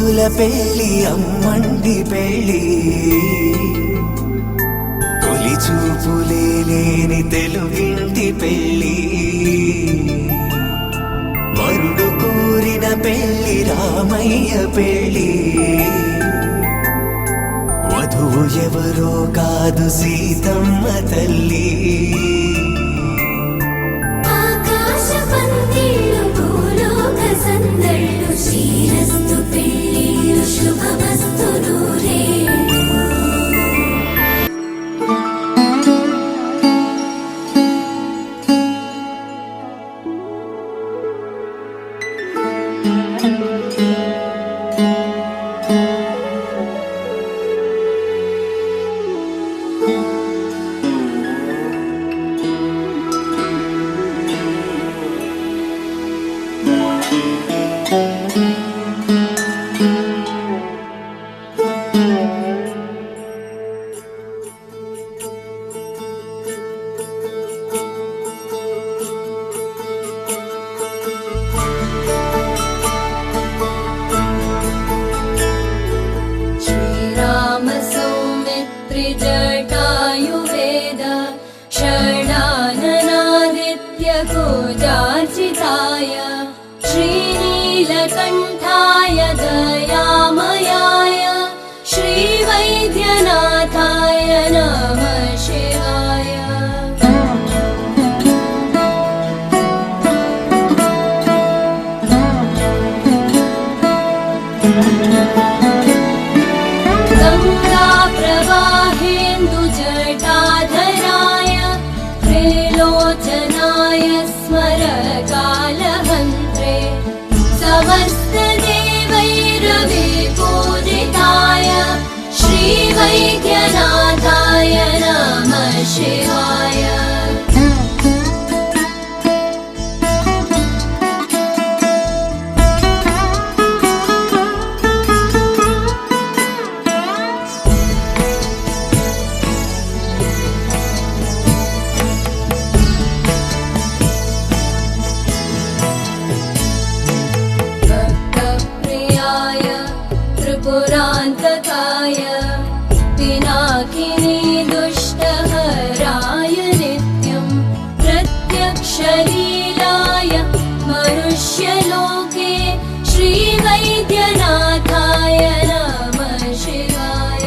రోజుల పెళ్లి అమ్మండి పెళ్లి తొలి చూపులే లేని తెలుగింటి పెళ్లి వరుడు కోరిన పెళ్లి రామయ్య పెళ్లి వధువు ఎవరో కాదు సీతమ్మ తల్లి శ్రీరస్తు పెళ్ళిళ్ళు శుభమస్తు నూరే जटायुवेद षडाननादित्यगोजार्चिताय श्रीनीलकण्ठाय दयामयाय श्रीवैद्यनाथाय नमः शिवाय जटाधराय त्रिलोचनाय स्मरकालहन्त्रे समस्तदेवैरविपूजिताय श्रीवैद्यनाथाय नमः शिवाय पुरान्तकाय पिनाकिनी दुष्टहराय नित्यं प्रत्यक्षलीलाय मनुष्यलोके श्रीवैद्यनाथाय नमः शिवाय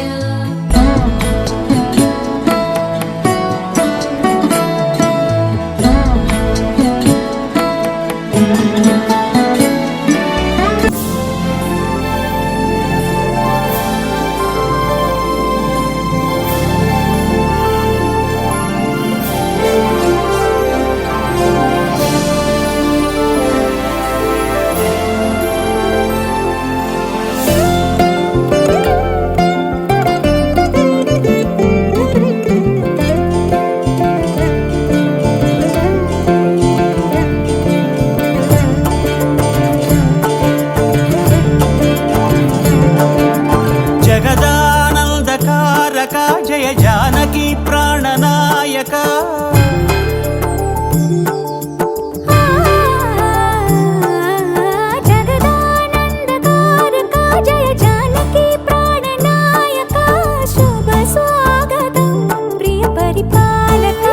జయ జానకి ప్రాణనాయక జగదానందకారక జయ జానకి ప్రాణనాయక శుభ స్వాగతం ప్రియ పరిపాలక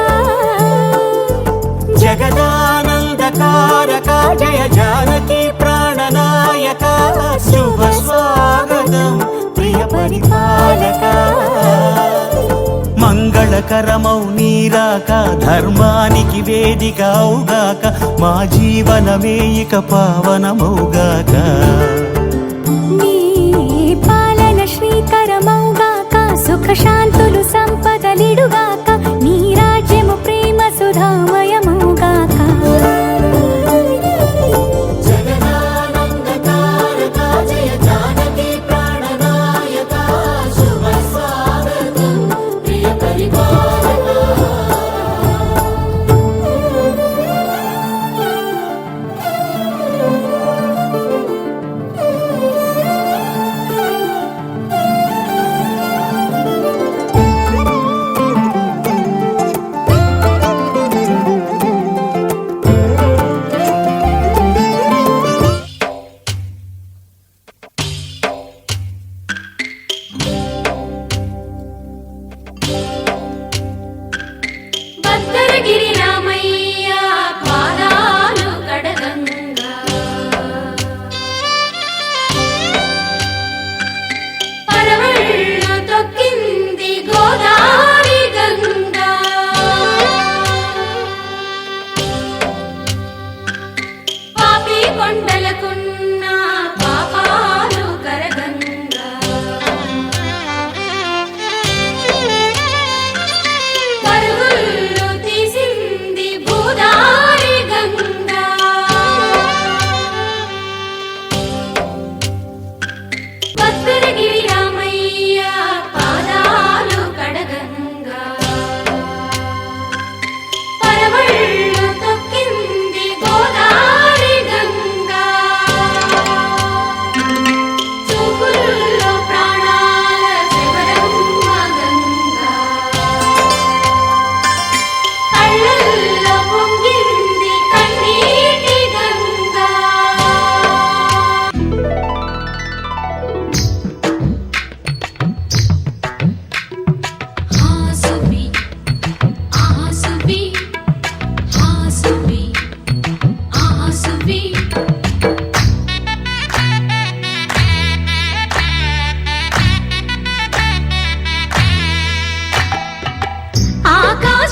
జగదానందకారక జయ జానకి ప్రాణనాయక శుభ స్వాగతం ప్రియ పరిపాలక మంగళకరమౌ నీరాక ధర్మానికి వేదిక అవుగాక మా జీవనమే ఇక పావనమౌగాక నీ పాలన శ్రీకరమౌగాక సుఖ శాంతులు సంపదలిడుగాక నీ రాజ్యము ప్రేమ సుధామయమౌగాక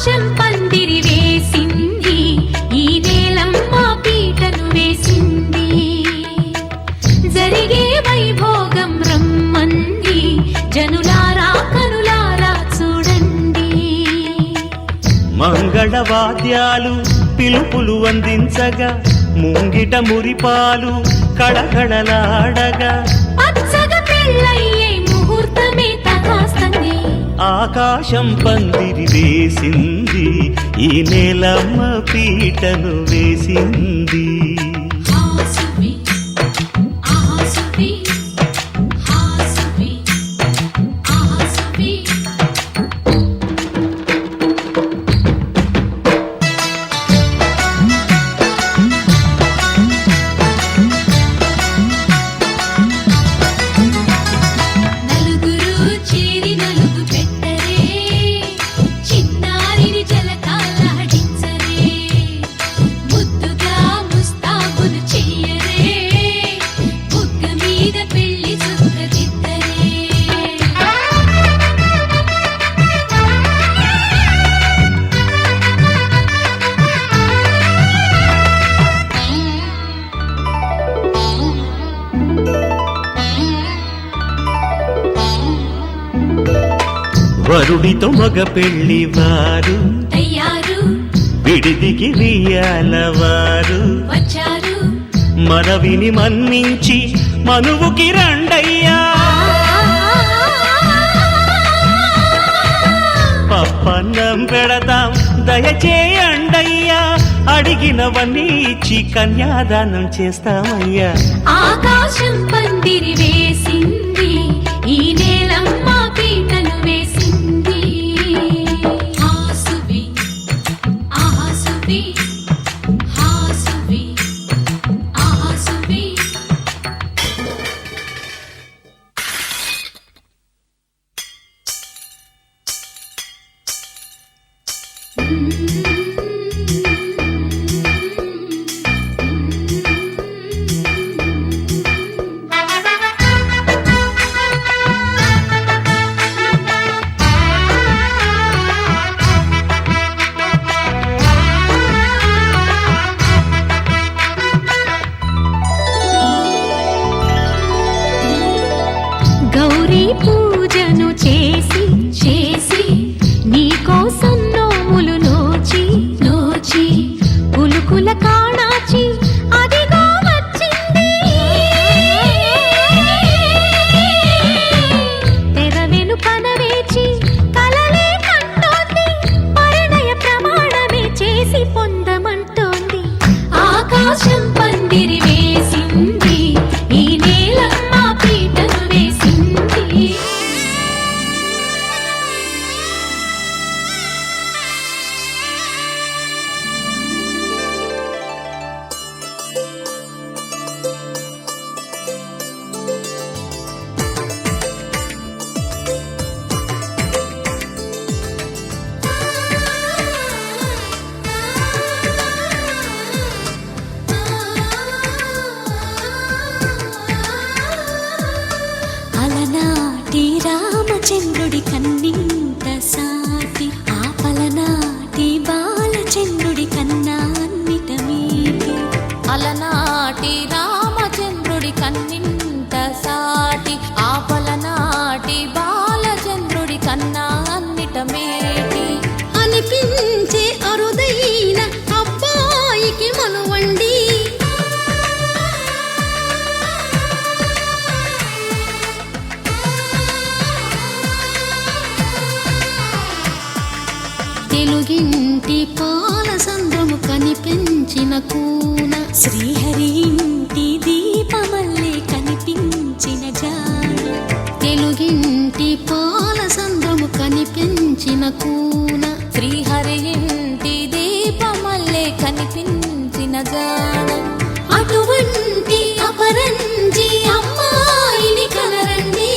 ఆకాశం పందిరి వేసింది, ఈ నేలమ్మ పీటను వేసింది. జరిగే వైభోగం రమ్మంది, జనులారా కనులారా చూడండి. మంగళవాద్యాలు పిలుపులు అందించగా, ముంగిట మురిపాలు కళకళలాడగా, పచ్చగా పెళ్ళయ్యే ముహూర్తమే తగాస్తుంది. ఆకాశం పందిరి వేసింది, ఈ నేలమ్మ పీటను వేసింది. హాసువి, ఆహాసువి, హాసువి, ఆహాసువి. నలుగురు చేరి నలుగు పెట్టరే, చిన్నారిని జలకాలాడించరే, ముద్దుగా ముస్తాబులు చెయ్యరే, బుగ్గ మీద పెళ్లి చుక్కదిద్దరే. వరుడితో మగ పెళ్లి వారు, తయ్యారు విడిదికి వియ్యాలవారు, వచ్చారు. మనవిని మన్నించి మనువుకి రండయ్యా. పప్పన్నం పెడతాం దయచేయండయ్యా, అడిగినవన్నీ ఇచ్చి కన్యాదానం చేస్తామయ్యా. ఆకాశం పందిరి వేసింది, ఈ నేలమ్మ పీటను వేసింది. హాసువి, ఆహాసువి, హాసువి, ఆహాసువి. గౌరీ పూజను చేసి చేసి, నీకోసం నోములు నోచి నోచి, కులుకుల కాణాచి అదిగో వచ్చింది. తెర వెనుకన వేచి కలలే కంటోంది, పరిణయ ప్రమాణమే చేసి పొందమంటోంది. ఆకాశం పందిరి వేసింది, ఈ నేలమ్మ పీటను వేసింది. అలనాటి రామచంద్రుడి కన్నింత సాటి, ఆపలనాటి బాలచంద్రుడి కన్నా అన్నిట మీటి. అలనాటి రామచంద్రుడి కన్నింత సాటి, ఆపలనాటి బాలచంద్రుడి కన్నా అన్నిట మేటి. అనిపించే అరుదైన అబ్బాయికి మనువండి, తెలుగింటి పాల సంద్రము కనిపించిన కూన, శ్రీహరి ఇంటి దీపమల్లే కనిపించిన జాడ. తెలుగింటి పాల సంద్రము కనిపించిన కూన, శ్రీహరి ఇంటి దీపమల్లే కనిపించిన జాడ. అటువంటి అపరంజి అమ్మాయిని కనరండి,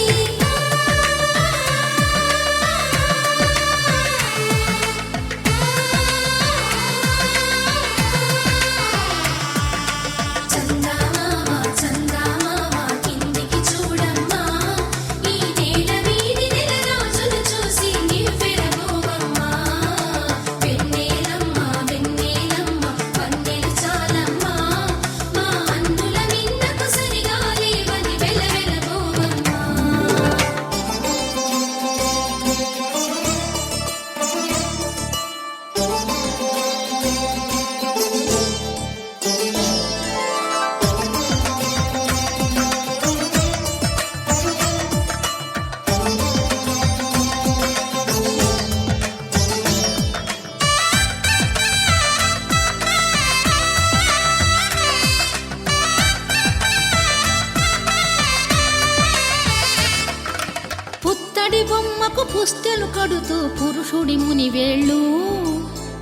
పుస్తెలు కడుతూ పురుషుడి ముని వేళ్ళు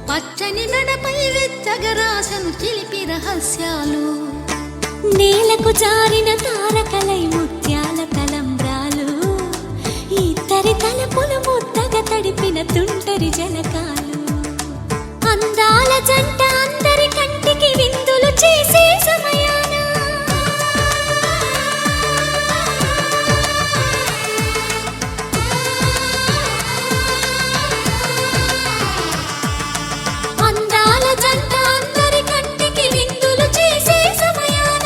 పచ్చని మెడపై వెచ్చగరాసను చిలిపి రహస్యాలు నేలకు జారిన తారకలై ముత్యాల తలంబ్రాలు ఇద్దరి తలపులు ముద్దగా తడిపిన తుంటరి జలకాలు అందాల జంట అందరి కంటికి విందులు చేసే సమయాన అందాల జంట అందరి కంటికి విందులు చేసే సమయాన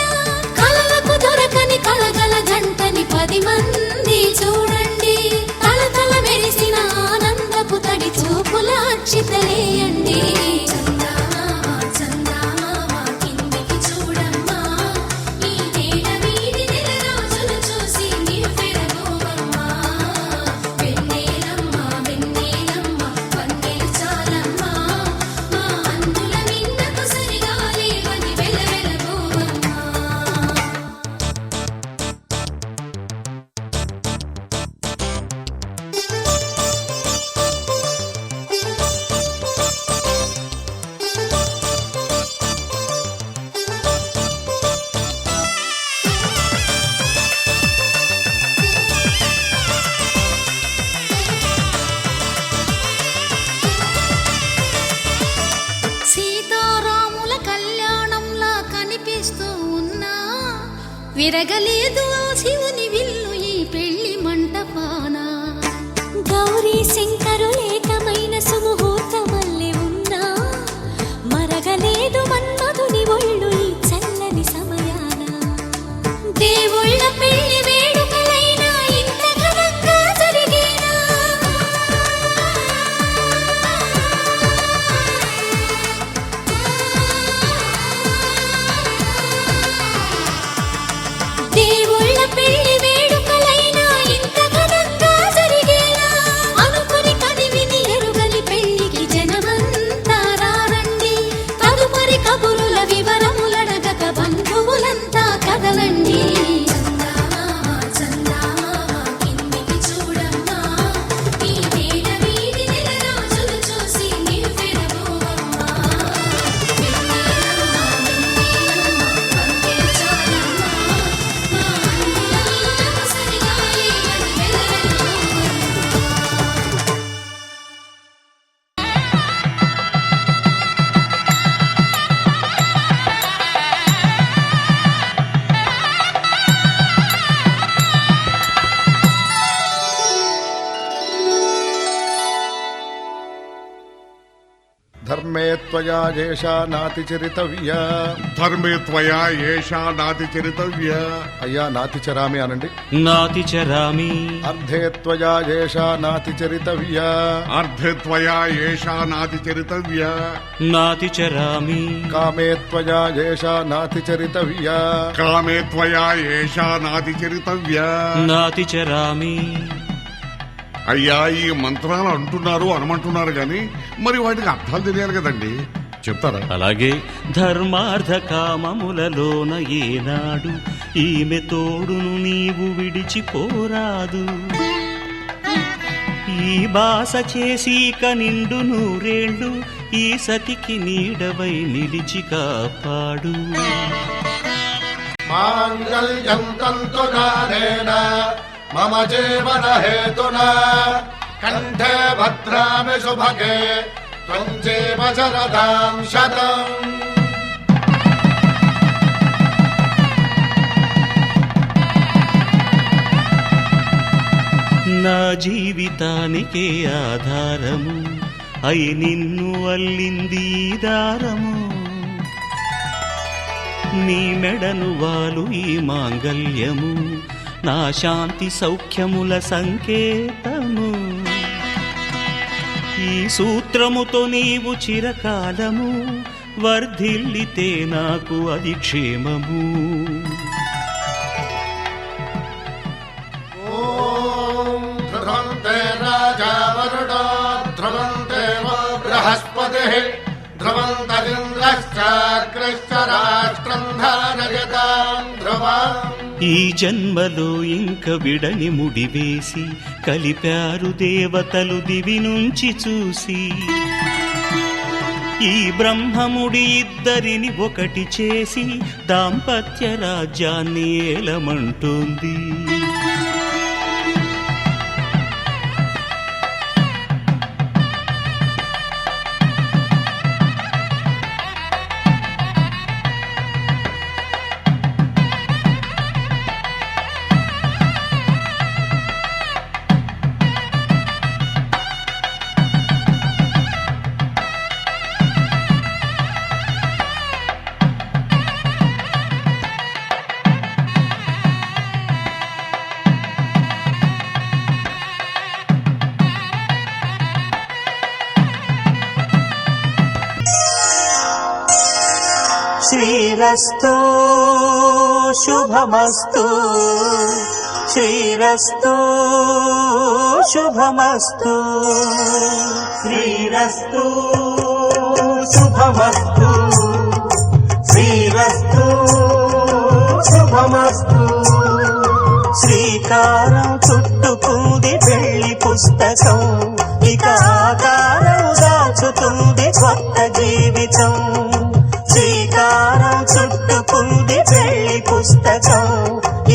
కలలకు దొరకని కలగల జంటని 10 మంది చూడండి తలతల మెరిసిన ఆనందపు తడి చూపుల అక్షితలేయండి సీతారాముల కళ్యాణంలా కనిపిస్తూ ఉన్నా విరగలేదు ఆ శివుని విల్లు ఈ పెళ్లి మంటపాన గౌరీ శంకరులేకమైన సుముహూర్తమల్లె ఉన్నా మరగలేదు మన్మధుని ఒళ్ళు ఈ చల్లని సమయాన దేవుళ్ళ పెళ్లి వేడుకలైనా ఇంత ఘనంగా జరిగేనా దేవుళ్ళ పెళ్లి వేడుకలైనా ఇంత ఘనంగా జరిగేలా అనుకుని కదివిని ఎరుగని పెళ్లికి జనమంతా రారండి తదుపరి కబురుల వివరములడగక బంధువులంతా కదలండి ధర్మే త్వయా ఏషా నాతిచరితవ్యా ధర్మే త్వయా ఏషా నాతిచరితవ్యా అయ్యా నాతిచరామి అనండి నాతి చరామి అర్ధే త్వయా ఏషా నాతిచరితవ్యా అర్ధే త్వయా ఏషా నాతిచరితవ్యా నాతి చరామి కామే త్వయా ఏషా నాతిచరితవ్యా కామే త్వయా ఏషా నాతిచరితవ్యా నాతి చరామి అయ్యా ఈ మంత్రాలు అంటున్నారు అనమంటున్నారు గాని మరి వాటికి అర్థాలు తెలియాలి కదండి చెప్తారా? అలాగే ధర్మార్థ కామములలోన ఏనాడు ఈమె తోడును నీవు విడిచిపోరాదు ఈ బాస చేసి నిండు నూరేళ్ళు ఈ సతికి నీడవై నిలిచి కాపాడు మాంగళ్యం తంతునానేన మమ జీవన హేతునా కంఠే భద్రామి శుభగే త్వం జీవ శరదాం శతం నా జీవితానికే ఆధారము అయి నిన్ను అల్లింది ఈ దారము నీ మెడను వాలు ఈ మాంగల్యము నా శాంతి సౌఖ్యముల సంకేతము ఈ సూత్రముతో నీవు చిరకాలము వర్ధిల్లితే నాకు అది క్షేమము ఓం ధ్రువంతే రాజా వరుడో ధ్రువంతే వో బృహస్పతిః ధ్రువంతరింద్రశ్చాగ్రశ్చ రాష్ట్రం ధారయతాం ధ్రువం ఈ జన్మలో ఇంక విడని ముడివేసి కలిపారు దేవతలు దివి నుంచి చూసి ఈ బ్రహ్మముడి ఇద్దరిని ఒకటి చేసి దాంపత్య రాజ్యాన్ని ఏలమంటోంది. శ్రీరస్తు శుభమస్తు శ్రీరస్తు శుభమస్తు శ్రీరస్తు శుభమస్తు శ్రీరస్తు శుభమస్తు. శ్రీకారం చుట్టుకుంది పెళ్లి పుస్తకం, ఇక ఆకారం దాచుతుంది కొత్త జీవితం. శ్రీకారం చుట్టుకుంది పెళ్లి పుస్తకం,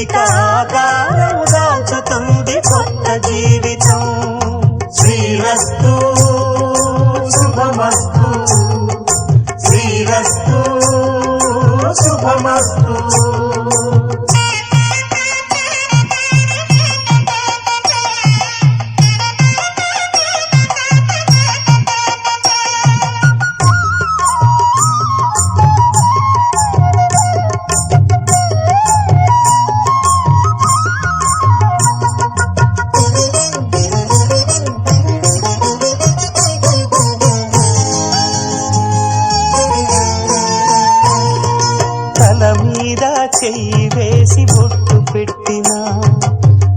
ఇక ఆకారం దాచుతుంది కొత్త జీవితం. శ్రీరస్తు శుభమస్తు శ్రీరస్తు శుభమస్తు. చెయ్యి వేసి బొట్టు పెట్టినా,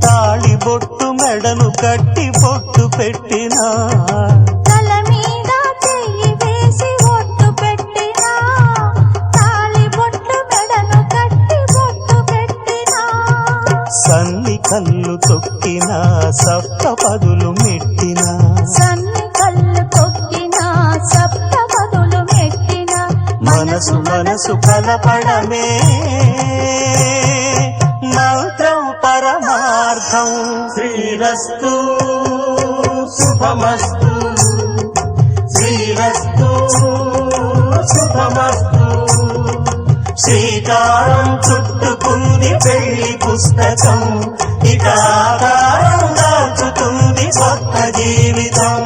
తాళి బొట్టు మెడను కట్టి బొట్టు పెట్టినా, తల మీద చెయ్యి వేసి బొట్టు పెట్టినా, తాళి బొట్టు మెడను కట్టి బొట్టు పెట్టినా, సన్ని కళ్ళు తొక్కినా సప్త పదులు మెట్టినా, సన్ని కళ్ళు తొక్కినా సప్త పదులు మెట్టినా, మనసు మనసు కలపడమే మంత్రం పరమార్థం. శ్రీరస్తు శుభమస్తు శ్రీరస్తు శుభమస్తు. శ్రీకారం చుట్టుకుంది పెళ్లి పుస్తకం, ఇక ఆకారం దాచుతుంది కొత్త జీవితం.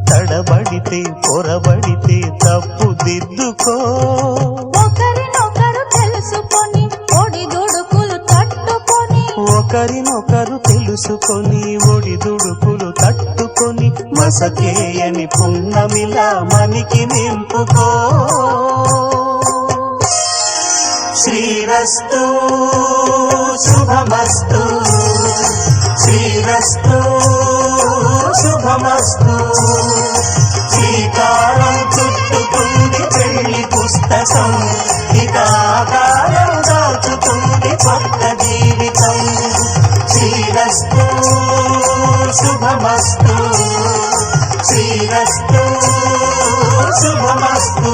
తడబడితే పొరబడితే తప్పు దిద్దుకో. ఒకరినొకరు తెలుసుకొని ఒడిదుడుకులు తట్టుకొని, ఒకరినొకరు తెలుసుకొని ఒడిదుడుకులు తట్టుకొని, మసకేయని పున్నమిలా మనికి నింపుకో. శ్రీరస్తు శుభమస్తు శ్రీరస్తు శుభమస్తు. శ్రీకారం చుట్టుకుంది పెళ్లి పుస్తకం, ఇక ఆకారం దాచుతుంది కొత్త జీవితం. శ్రీరస్తు శుభమస్తు శ్రీరస్తు శుభమస్తు.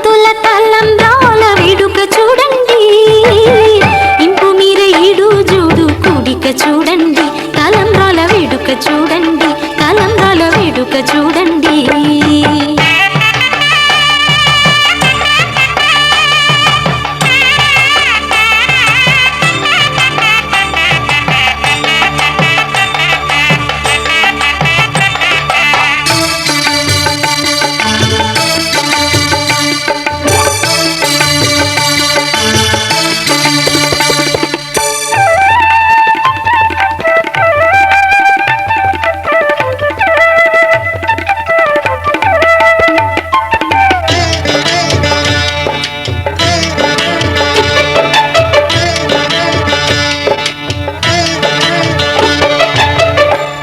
దంపతుల తలంబ్రాల వేడుక చూడండి, ఇంపు మీర ఈడు జోడు కూడిక చూడండి, తలంబ్రాల వేడుక చూడండి, తలంబ్రాల వేడుక చూడండి.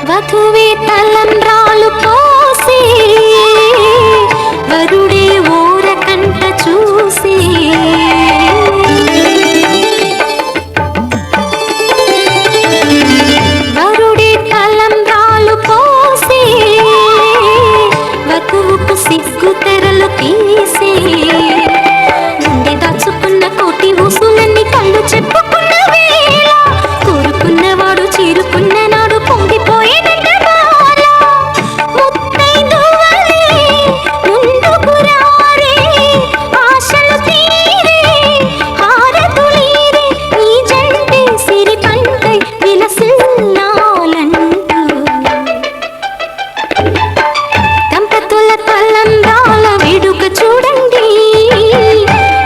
వధువే తలంబ్రాలు పోసి వరుడే ఓరకంట చూసి, వరుడే తలంబ్రాలు పోసి వధువుకు సిగ్గు తెరలు తీసి, నుండి దాచుకున్న కోటి ఊసులన్నీ కళ్ళు చెప్పుకున్న వేళ, కోరుకున్నవాడు చేరుకున్న నాడు పొంగిపోయేదంట బాల. ముత్తైదువలే ముందుకు రారే, ఆశలు తీరే హారతులీరే, ఈ జంటే సిరి పంటై విలసిల్లాలంటూ. దంపతుల తలంబ్రాల వేడుక చూడండి,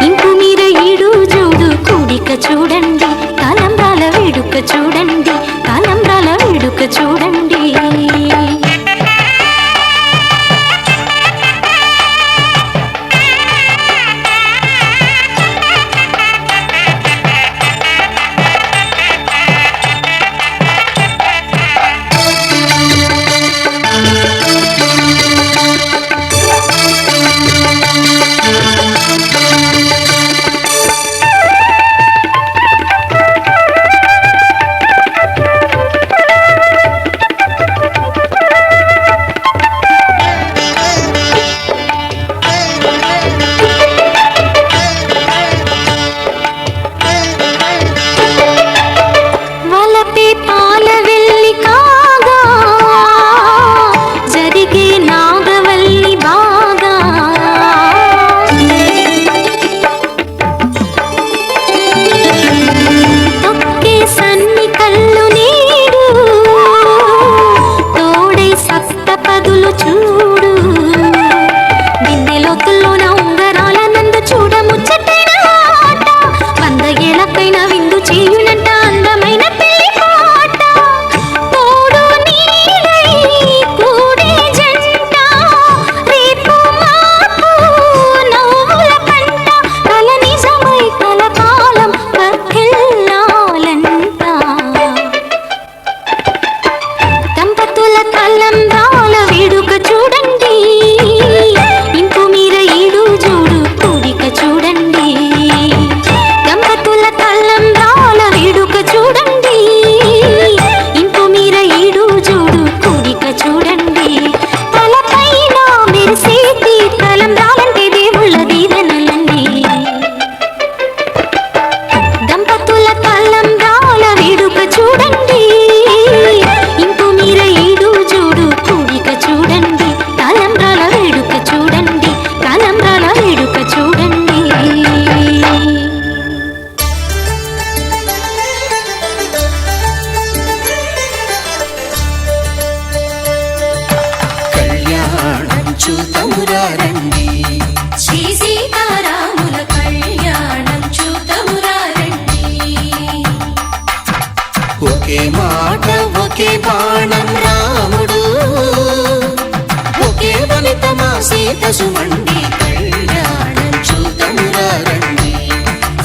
ఇంపు మీర ఈడు జోడు కూడిక చూడండి, తలంబ్రాల వేడుక చూడండి, తలంబ్రాల వేడుక చూడండి. వలపే పాల వెల్లి కాగా జరిగే నాగవల్లి బాగా, తొక్కే సన్ని కళ్ళు నీడు తోడై సప్త పదులు చూడు, బిందెలోతుల్లోన ఉంగరాల నందు చూడ ముచ్చటైన ఆట, 100 ఏళ్ళకైనా విందు చేయునంట అందమైన పెళ్లి పాట. తోడు నీడై కూడే జంట, రేపు మాపు నవ్వుల పంట, కల నిజమై కలకాలం వర్ధిల్లాలంట. దంపతుల తలంబ్రాల వేడుక చూడండి, ఇంపు మీర ఈడు జోడు కూడిక చూడండి, దంపతుల తలంబ్రాల వేడుక చూడండి, ఇంపు మీర ఈడు జోడు కూడిక చూడండి. తలపైన మెరిసేటి తలంబ్రాలంటే దేవుళ్ళ దీవెనలండి. దంపతుల తలంబ్రాల వేడుక చూడండి, ఇంపు మీర ఈడు జోడు కూడిక చూడండి, తలంబ్రాల వేడుక చూడండి, తలంబ్రాల వేడుక చూడండి. కళ్యాణం చూతమురా రండి, శ్రీ సీతారాముల కళ్యాణం చూతమురా రండి. ఒకే మాట ఒకే బాణం రాముడు, ఒకే వనిత మా సీత సుమండి, కళ్యాణం చూతమురా రండి.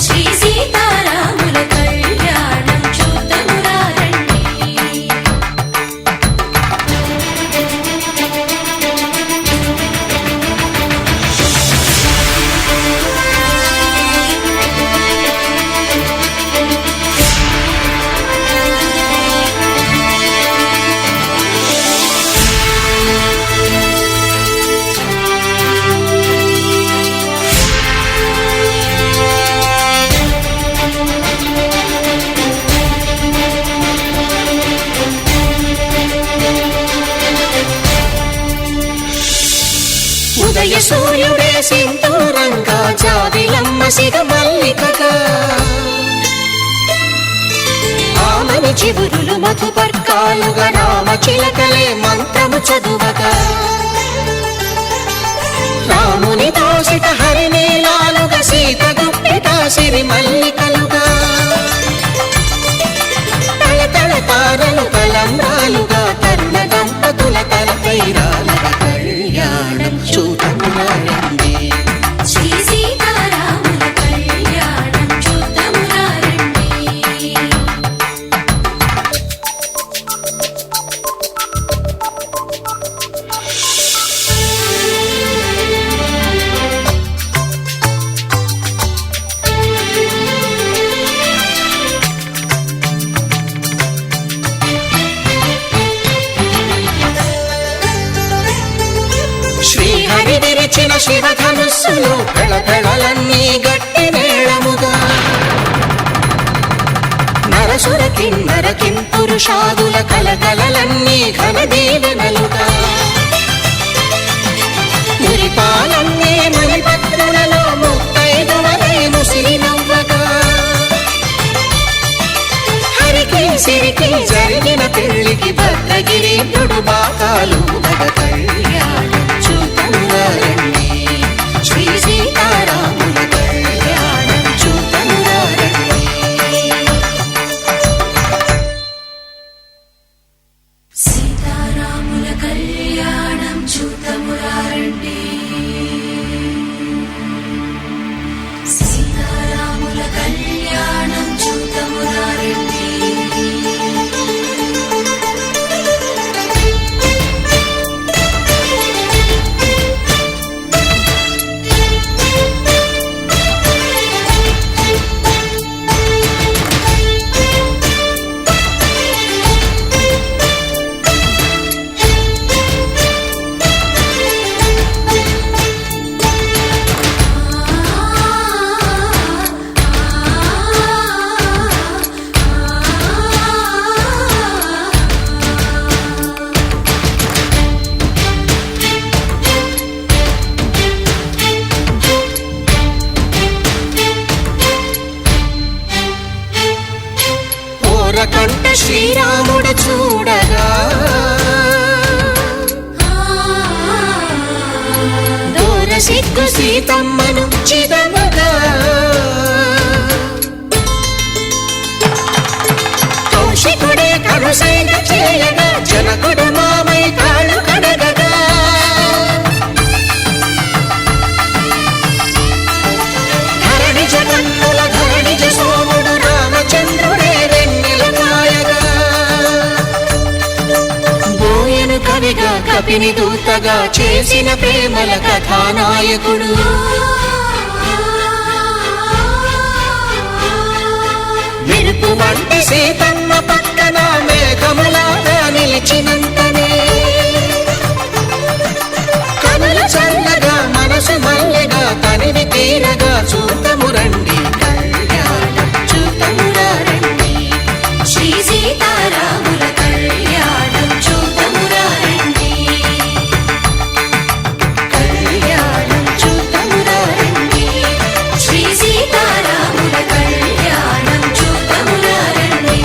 శ్రీ సీతారాముల కళ్యాణం చూతమురా రండి. చివురులు మధుపర్కాలుగా రామ చిలకలే మంత్రము చదువగా రాముని దోసిట హరినీలాలుగా సీత గుప్పిట సిరి మల్లికలుగా తల తారలు తలంబ్రాలుగా తరుణ దంపతుల తలపైరాలుగా కళ్యాణం చూతమురారండి శ్రీ సీతారాముల కళ్యాణం చూద్దామురారండి. శ్రీహరి విరిచిన శివధనుస్సులు పెళపెళలన్నీ గట్టి మేళముగా నరసుర కిన్నర కింపురుషాదుల కలకలలన్నీ ఘన దీవెనలుగా మురిపాలన్నీ మణిపత్రులలో ముత్తైదువలై ముసిరి నవ్వగా హరికి సిరికి జరిగిన పెళ్లికి భద్రగిరీంద్రుడు బాకాలు కళ్యాణం చూతమురారండి శ్రీ సీతారాముల కళ్యాణం చూతమురారండి సీతారాముల కళ్యాణం చూద్దామురారండి. సీతారాముల కళ్యాణం చూద్దామురారండి. కంట శ్రీరాముడు చూడగా దూర సిగ్గు సీతమ్మను చిదమగా కౌశికుడే కరుసైన చేయగా జనకుడు మామై కాళ్ళు కడగగా ధరణి జగన్నుల ధరణిజ సోముడు రామచంద్రుడే కవిగా కపిని దూతగా చేసిన ప్రేమల కథానాయకుడు మెరుపు వంటి సీతమ్మ పక్కన మేఘములాగా నిలిచినంతనే కనుల చల్లగా మనసు మల్లెగా తనివి తీరగా చూతమురండి కళ్యాణం చూతమురారండి శ్రీ సీతారాముల కళ్యాణం చూద్దామురారండి. కళ్యాణం చూతమురారండి శ్రీ సీతారాముల కళ్యాణం చూద్దామురారండి.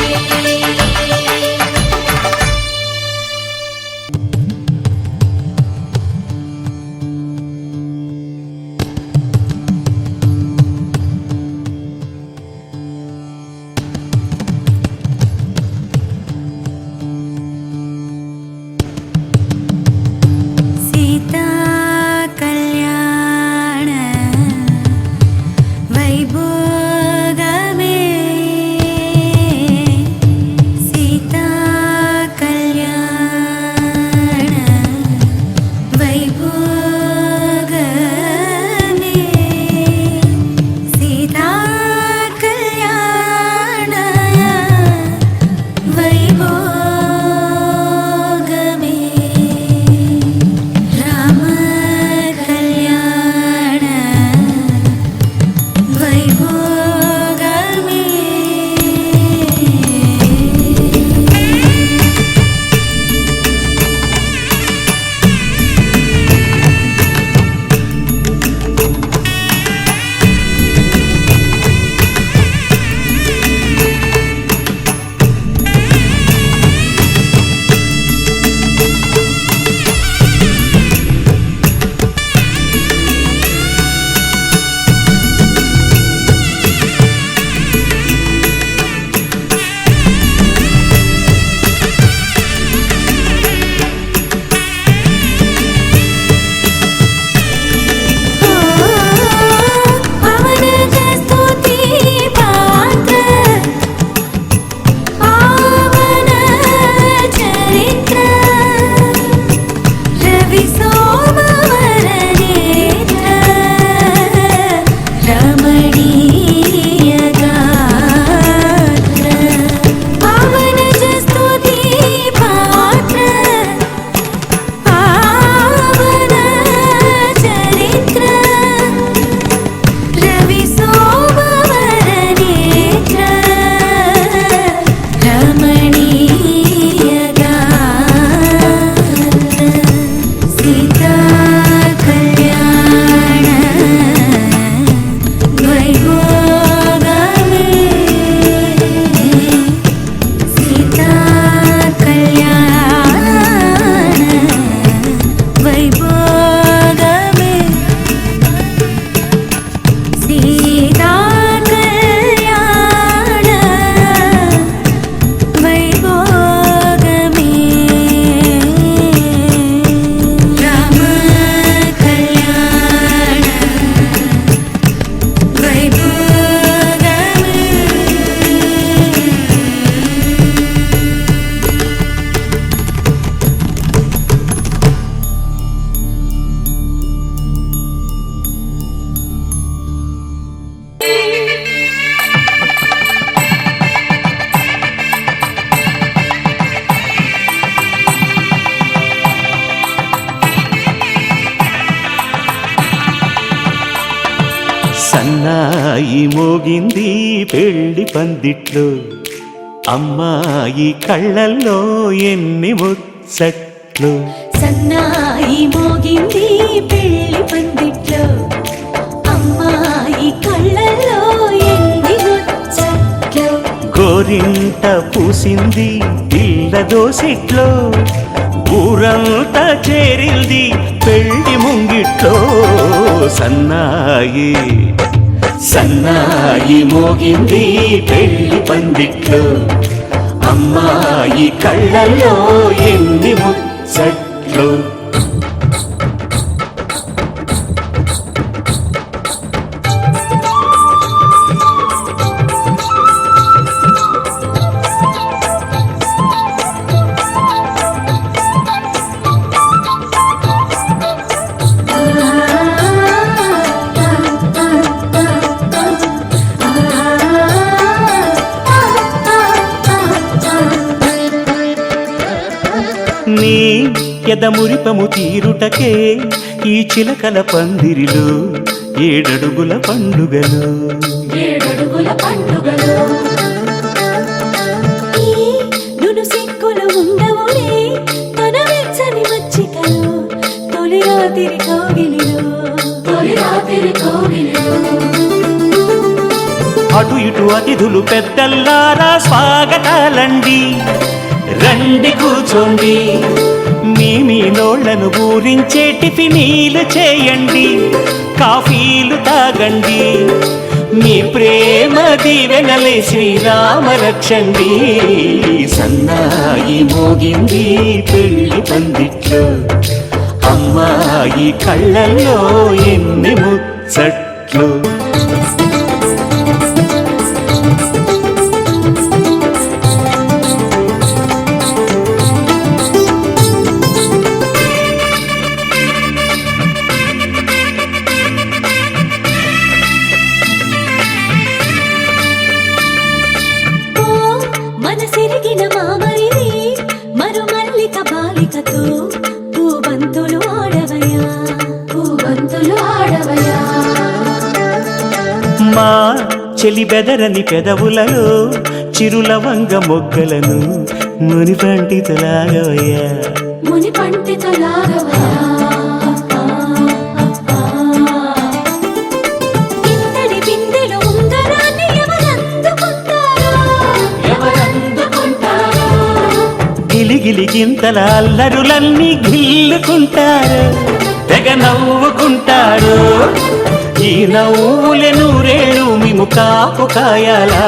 సన్నాయి మోగింది పెళ్లి పందిట్లో, అమ్మాయి కళ్ళల్లో ఎన్ని ముచ్చట్లు. సన్నాయి మోగింది పెళ్లి పందిట్లో, అమ్మాయి కళ్ళల్లో ఎన్ని ముచ్చట్లు. గోరింట పూసింది పిల్ల దోసిట్లో, ఊరంతా చేరింది పెళ్లి ముంగిట్లో. సన్నాయి సన్నాయి మోగింది పెళ్లి పందిట్లో, అమ్మాయి కళ్ళల్లో ఎన్ని ముచ్చట్లు. నీ ఎదమురిపము తీరుటకే ఈ చిలకల పందిరిలో ఏడడుగుల పండుగలు. ఏడడుగుల పండుగలు ఈ నును సిక్కులు ఉండవులే తన వెచ్చని మచ్చికలు. తొలి రాత్రి కోగిలిలో, తొలి రాత్రి కోగిలిలో. అటు ఇటు అతిథులు పెద్దల్లారా స్వాగతాలండి, రండి కూర్చోండి. మీ నోళ్లను ఊరించే టిఫినీలు చేయండి, కాఫీలు తాగండి. మీ ప్రేమ దీవెనలే శ్రీరామ రక్షండి. సన్నాయి మోగింది పెళ్లి పందిట్లో, అమ్మాయి కళ్ళల్లో ఎన్ని ముచ్చట్లు. మనసిరిగిన మామరిది మరుమల్లిక బాలికతో పూబంతులు ఆడవయా, పూబంతులు ఆడవయా. మా చెలి బెదరని పెదవులలో చిరులవంగ మొగ్గలను ముని పండితులాగవయ్యా, ముని పండితులాగవయా. ఇంతటి బిందెలో ఉంగరాన్ని ఎవరందుకుంటారో, గిలిగిలి గింతల అల్లరులన్నీ గిల్లుకుంటారు, తెగ నవ్వుకుంటారు. ఈ నవ్వులే నూరేళ్ళు మిము కాపు కాయాలా.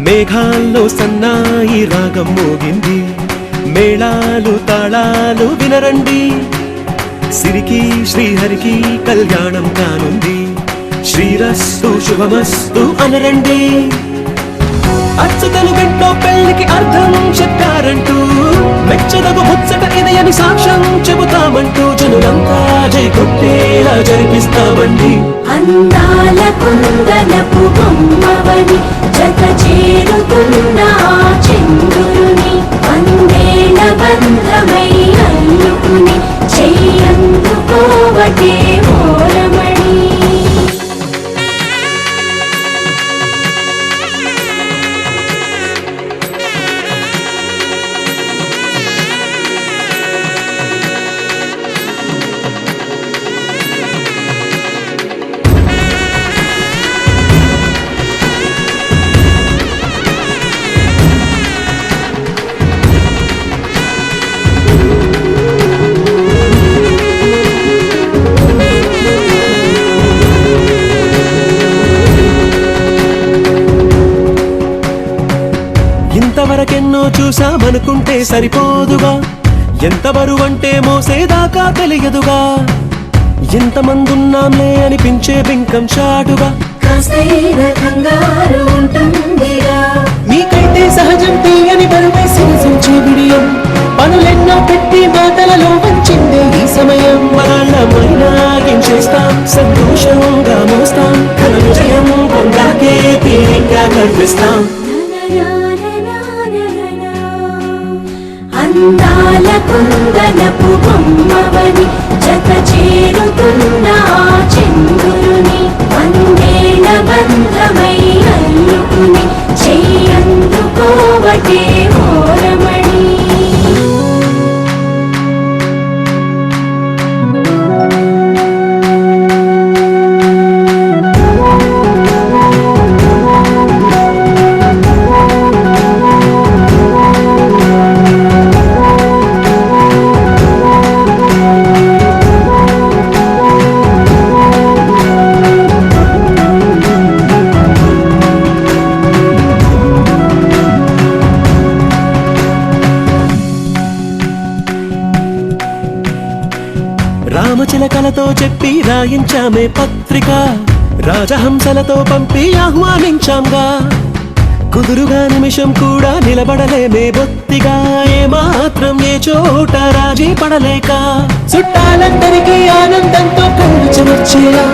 మేఘాల్లో సన్నాయి రాగం మోగింది, మేళాలు తాళాలు వినరండి. సిరికి శ్రీహరికి కళ్యాణం కానుంది, శ్రీరస్తు శుభమస్తు అనరండి. అచ్చతలు గంటో పెళ్లికి అర్థం చెప్పారంటూ, మెచ్చదగు ముచ్చట ఇదయని సాక్ష్యం చెబుతామంటూ జనులంతా జై కొట్టేలా జరిపిస్తామండి. అందాల కుందనపు బొమ్మవని జత చేరుతున్న చంద్రుని, వందేల బంధమై అల్లుకుని చెయ్యందుకోవటే మోరమణి. ఇంతవరకెన్నో చూసామనుకుంటే సరిపోదుగా, ఎంత బరువంటే మోసేదాకా తెలియదుగా. ఎంతమందున్నాంలే అనిపించే బింకం చాటుగా, కాస్తైన కంగారు ఉంటుందిగా. మీకైతే సహజం చెప్పి మాటలలో వంచిందే ఈ సమయం వాళ్ళమైనా ఏం చేస్తాం సంతోషంగా మోస్తాం ఘన విజయం పొందాకే తీరిగ్గా కనిపిస్తాం అందాల కుందనపు బొమ్మవని జత చేరుతున్న ఆ చంద్రుని వందేళ్ల బంధమై అల్లుకుని చెయ్యందుకోవటే ఓరమణి రామచిలకలతో చెప్పి రాయించామే పత్రిక రాజహంసలతో పంపి ఆహ్వానించాంగా కుదురుగా నిమిషం కూడా నిలబడలేమే బొత్తిగా ఏమాత్రం ఏ చోట రాజీ పడలేక చుట్టాలందరికీ ఆనందంతో కళ్ళు చెమర్చేలా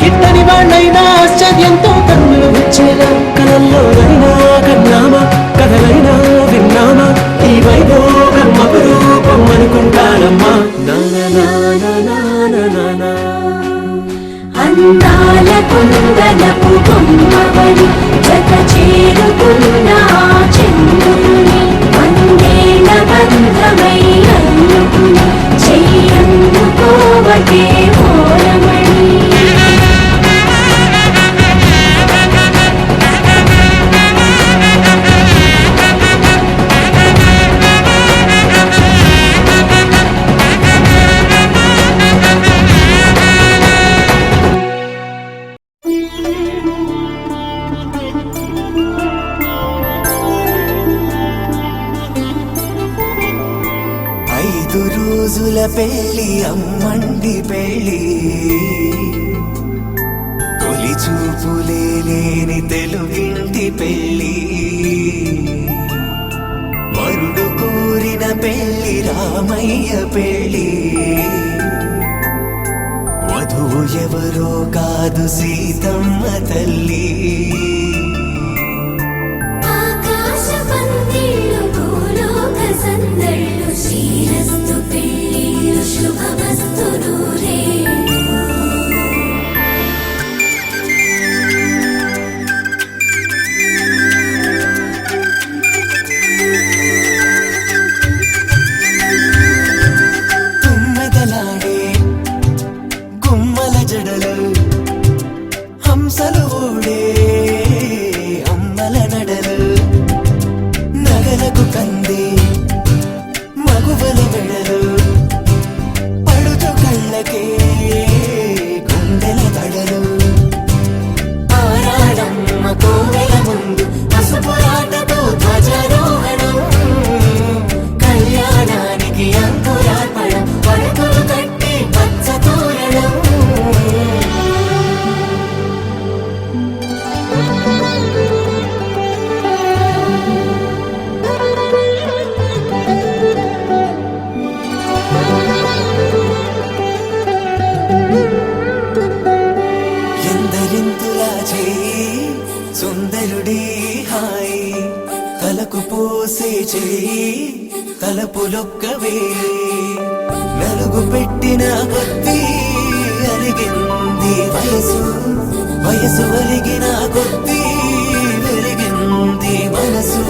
గిట్టని వాళ్ళైనా ఆశ్చర్యంతో కన్నులు వచ్చేలా కలల్లోనైనా కన్నామా కథలైనా విన్నామా ఈ వైభోగం అపురూపం అనుకుంటానమ్మా అందాల కుందనపు బొమ్మవని జత చేరుతున్న ఆ చంద్రుని వందేళ్ల బంధమై అల్లుకుని చెయ్యందుకోవటే ఓరమణి రోజుల పెళ్లి అమ్మండి పెళ్లి తొలి చూపులే లేని తెలుగింటి పెళ్లి వరుడు కోరిన పెళ్లి రామయ్య పెళ్లి వధువు ఎవరో కాదు సీతమ్మ తల్లి శ్రీరస్తు పెళ్ళిళ్ళు శుభమస్తు నూరేళ్ళు తుమ్మెదలాడే గుమ్మల జడలు హంసలు ఊడే అమ్మల నడలు నగలకు కంది మగువల మెడలు పడుచు కళ్ళకే గుండెల దడలు ఆరాడమ్మ కోవెల ముందు పసుపురాటతో ధ్వజారోహణం కళ్యాణానికి అంకురార్పణం పడకలు కట్టి పచ్చ తోరణం ఎందరింతులా చేయి సుందరుడి హాయి తలకు పోసే చేయి తలపులొక్కవే నలుగు పెట్టిన కొద్దీ అరిగింది వయసు వయసు ఒలిగిన కొద్దీ వెలిగింది మనసు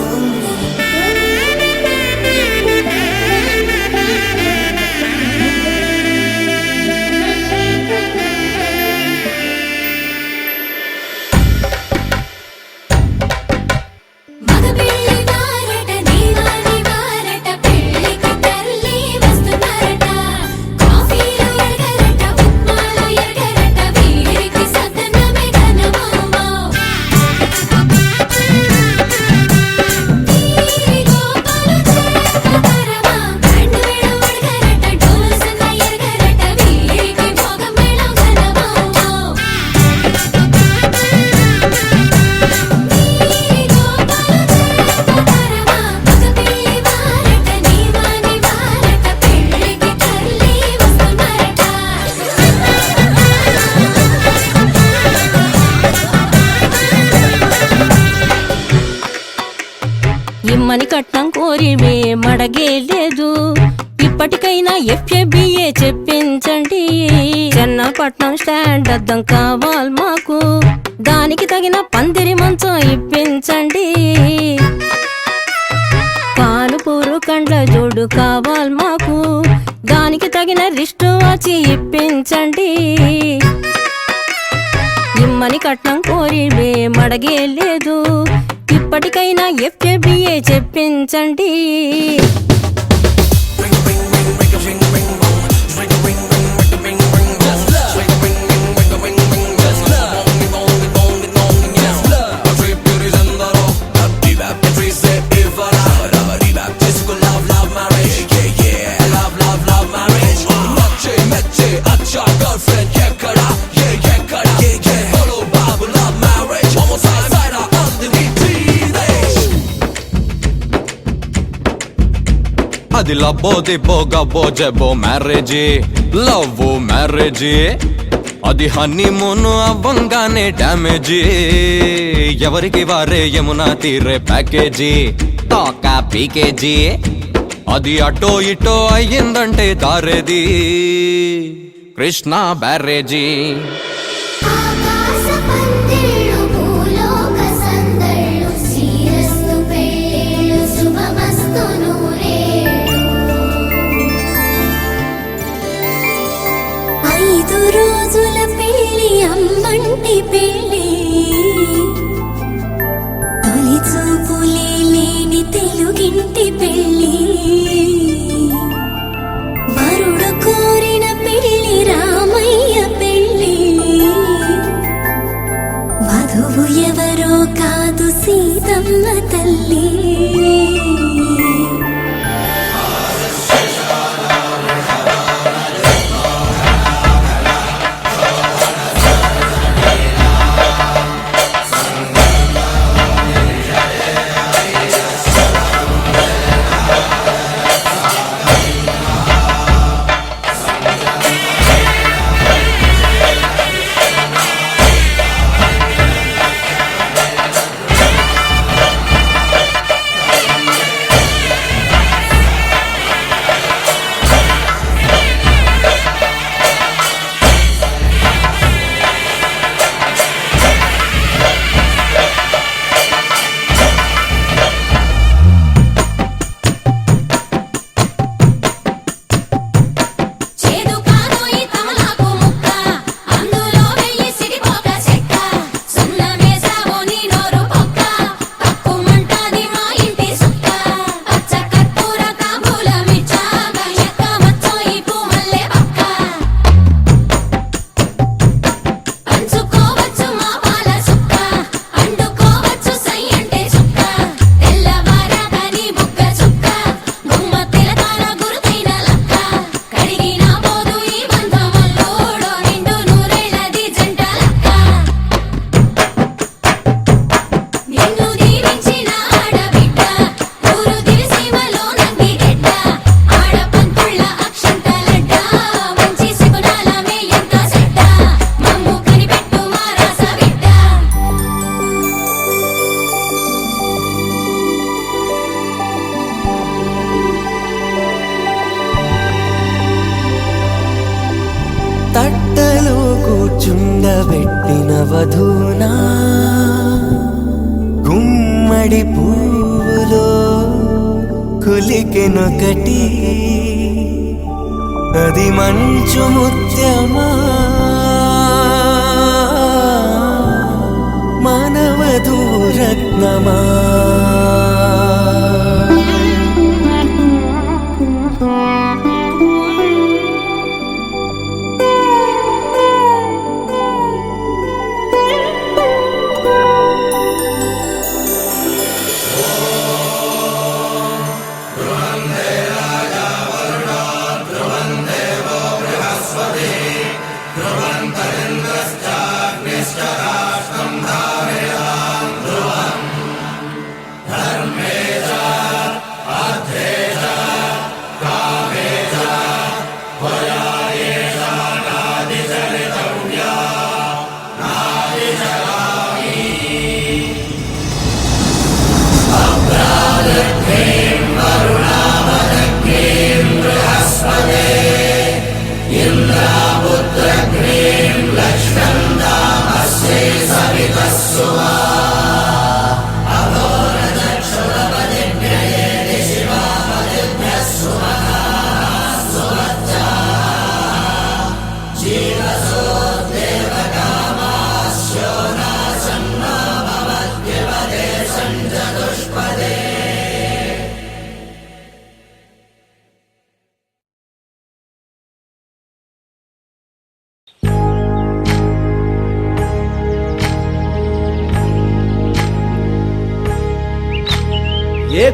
ఇమ్మని కట్నం కోరివే మడగేలేదు. ఇప్పటికైనా FABA చెప్పించండి. చెన్నపట్నం స్టాండ్ అద్దం కావాలి మాకు, దానికి తగిన పందిరి మంచం ఇప్పించండి. కానుపూరు కండ్ల జోడు కావాలి మాకు, దానికి తగిన రిస్ట్ వాచి ఇప్పించండి. ఇమ్మని కట్నం కోరివే మడగేలేదు. ఇప్పటికైనా FABA చెప్పించండి. అది లబ్బో దిబ్బో గబ్బో జబ్బో మ్యారేజీ, లవ్ మ్యారేజీ. అది హనీమూన్ అవ్వంగానే డ్యామేజీ. ఎవరికి వారే యమునా తీరే ప్యాకేజీ, తాకా పీకేజీ. అది అటో ఇటో అయ్యిందంటే దారేది కృష్ణా బ్యారేజీ. ఆకాశ పందిళ్ళు భూలోక సందళ్ళు శ్రీరస్తు పెళ్ళిళ్ళు శుభమస్తు నూరేళ్ళు. 5 రోజుల పెళ్ళి అమ్మంటి పెళ్ళి, తొలి చూపులే లేని తెలుగింటి పెళ్ళి. వరుడు కోరిన పెళ్ళి రామయ్య పెళ్ళి, వధువు ఎవరో కాదు సీతమ్మ తల్లి. తట్టలో కూర్చుండబెట్టిన వధూనా, గుమ్మడి పువ్వులో కులికెనొకటి, అది మంచు ముత్యమా మానవధూ రత్నమా. ధర్మ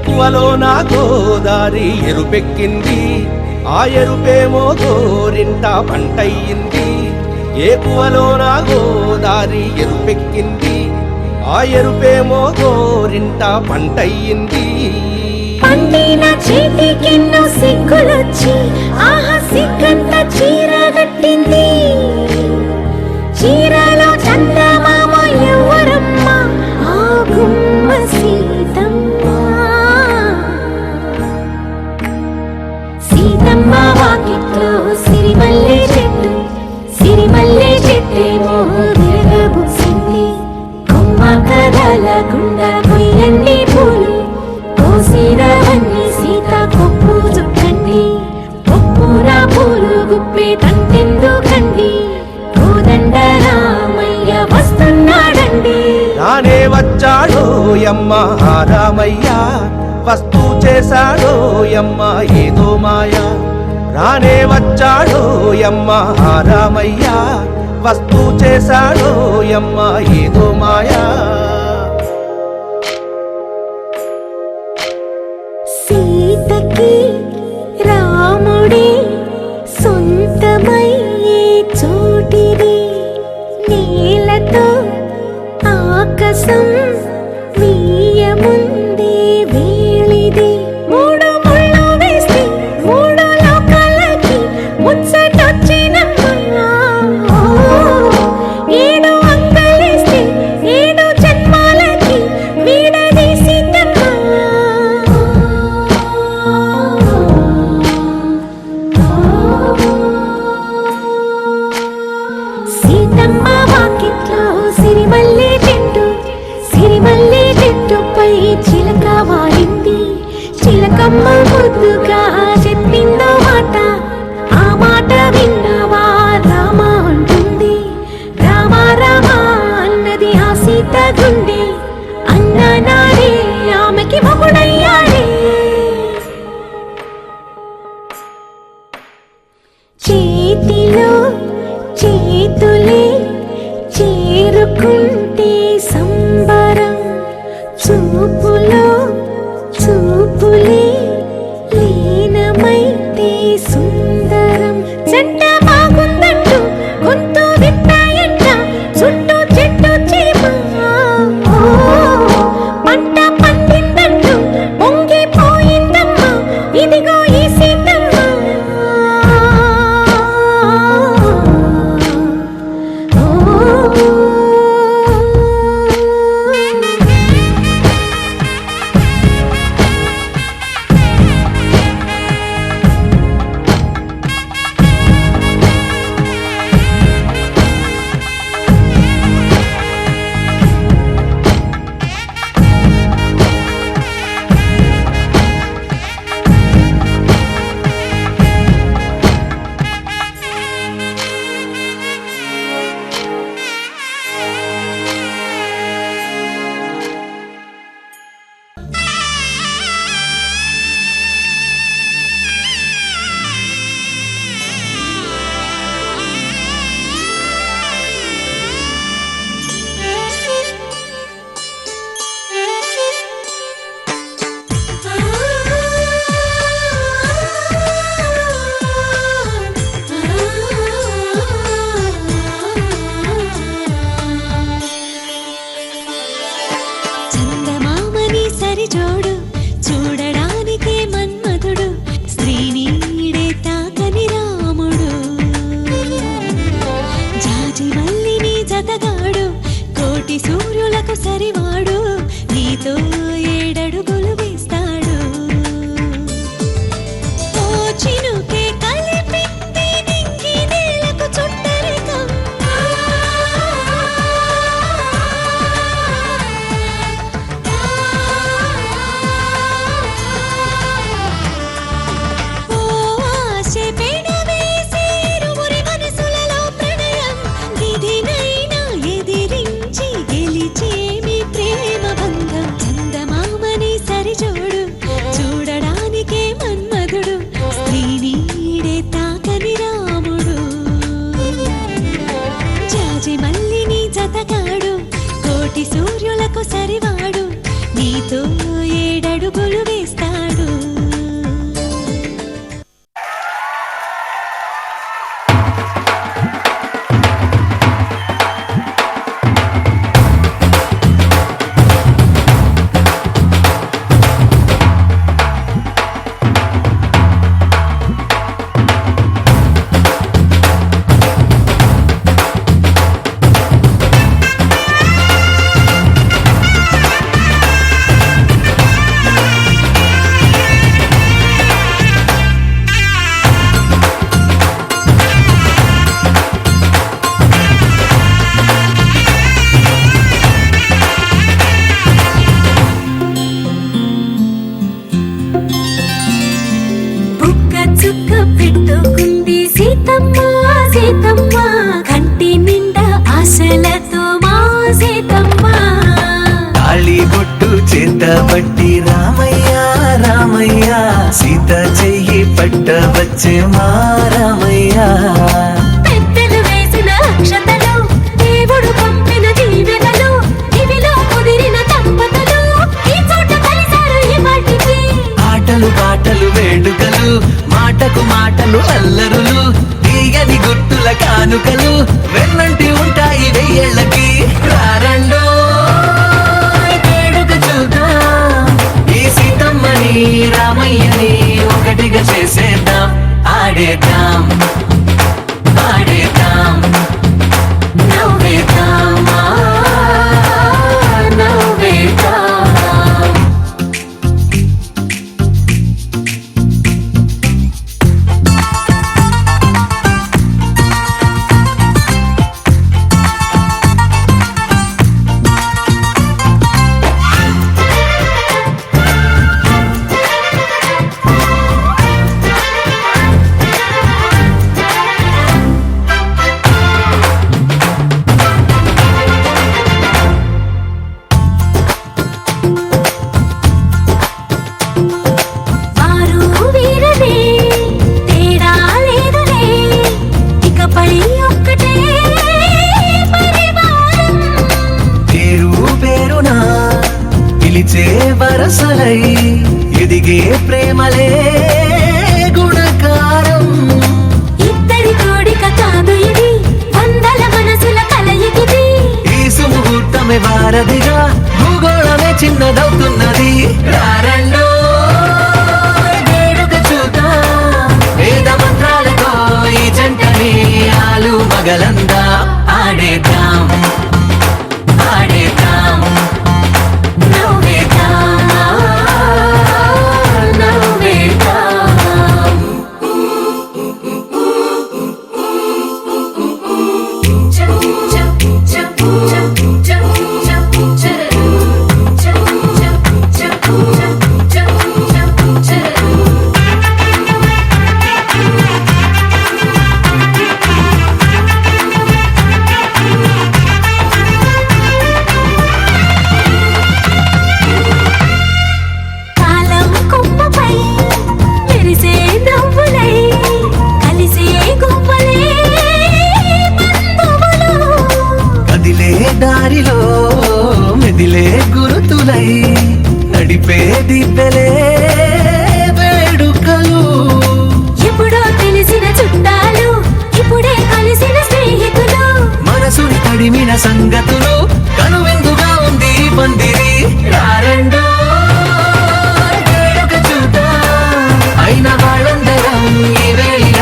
ఏకువలో నా గోదారి ఎరుపెక్కింది ఆ ఎరుపేమో గోరింట పంటయ్యింది ఏకువలో నా గోదారి ఎరుపెక్కింది ఆ ఎరుపేమో గోరింట పంటయ్యింది పండిన చేతికెన్నో సిగ్గులొచ్చి ఆహా సిగ్గంత చీర కట్టింది చీరలో చందమామ ఎవరమ్మ ఆ గుమ్మ సీతమ్మ సీతమ్మ వాకిట్లో సిరిమల్లె చెట్టేమో విరగబూసింది కొమ్మ కదలకుండా కొయ్యండి పూలు కోసిరవన్నీ సీత కొప్పు చుట్టండి కొప్పురా పూలు గుప్పే తంతెందుకండి కోదండ రామయ్య వస్తున్నాడండి రానే వచ్చాడో యమ్మ రామయ్య వస్తూ చేశాడో యమ్మ ఏదో మాయా రానే వచ్చాడో యమ్మ రామయ్య వస్తూ చేశాడో యమ్మ ఏదో మాయా సీతకి రాముడే సొంతమయ్యే చోటిది నేలతో ఆకాశం వీయముందే వేళిది మూడు ముళ్ళు వేస్తే మూడు లోకాలకి ముచ్చటొచ్చినమ్మా ఏడు అంగలేస్తే ఏడు జన్మాలకి వీడదీసిందమ్మా సీతమ్మ వాకిట్లో సిరిమల్లె చెట్టుపై చిలక వాడింది చిలకమ్మ ముద్దుగా చెప్పిందో మాట ఆ మాట విన్నవా రామ అంటుంది రామ రామ అన్నది ఆ సీత గుండె అన్న నాడే ఆమెకి మొగుడయ్యాడే చేతిలో చేతులే చేరుకుంటే సంబరం చూపులో చూపులే లీనం మురిసిపోకుంది సీతమ్మ సీతమ్మ కంటి నిండా ఆశలతో మా సీతమ్మ తాళి బొట్టు చేత పట్టి రామయ్య రామయ్య సీత చెయ్యి పట్ట వచ్చే మా రామయ్య పెద్దలు వేసిన అక్షతలు దేవుడు పంపిన దీవెనలు ఇవిలో కుదిరిన దంపతులు ఈ చోట కలిసారు ఈ వాటికి ఆటలు పాటలు వేడుకలు మాటకు మాటలు అల్లరులు తీయని గుర్తుల కానుకలు వెన్నంటి ఉంటాయి వెయ్యేళ్ళకి రారండో వేడుక చూద్దాం ఈ సీతమ్మని రామయ్యని ఒకటిగా చేసేద్దాం ఆడేద్దాం ఆడేద్దాం నవ్వేద్దాం నవ్వేద్దాం వారు వీరనే తేడా లేదులే ఇకపై ఒక్కటే పరివారం పేరు పేరునా పిలిచే వరసలై ఎదిగే ప్రేమలే గుణకారం ఇద్దరి కోడిక కాదు ఇది వందల మనసుల కలయికిది ఈ సుముహూర్తమే వారధిగా భూగోళమే చిన్నదవుతున్నది రారండో వేడుక చూద్దాం వేద మంత్రాలతో ఈ జంటని ఆలు మగలందా ఆడేద్దాం ఆడేద్దాం నవ్వేద్దాం నవ్వేద్దాం కాలం కొమ్మపై మెరిసే నవ్వులై కలిసే గువ్వలే బంధువులు కదిలే దారిలో మెదిలే గురుతులై నడిపే దిబ్బెలే వేడుకలు ఎప్పుడో తెలిసిన చుట్టాలు ఇప్పుడే కలిసిన స్నేహితులు మనసుని తడిమిన సంగతులు కనువిందుగా ఉంది ఈ పందిరి రారండో వేడుక చూద్దాం అయిన వాళ్ళందరం ఈ వేళ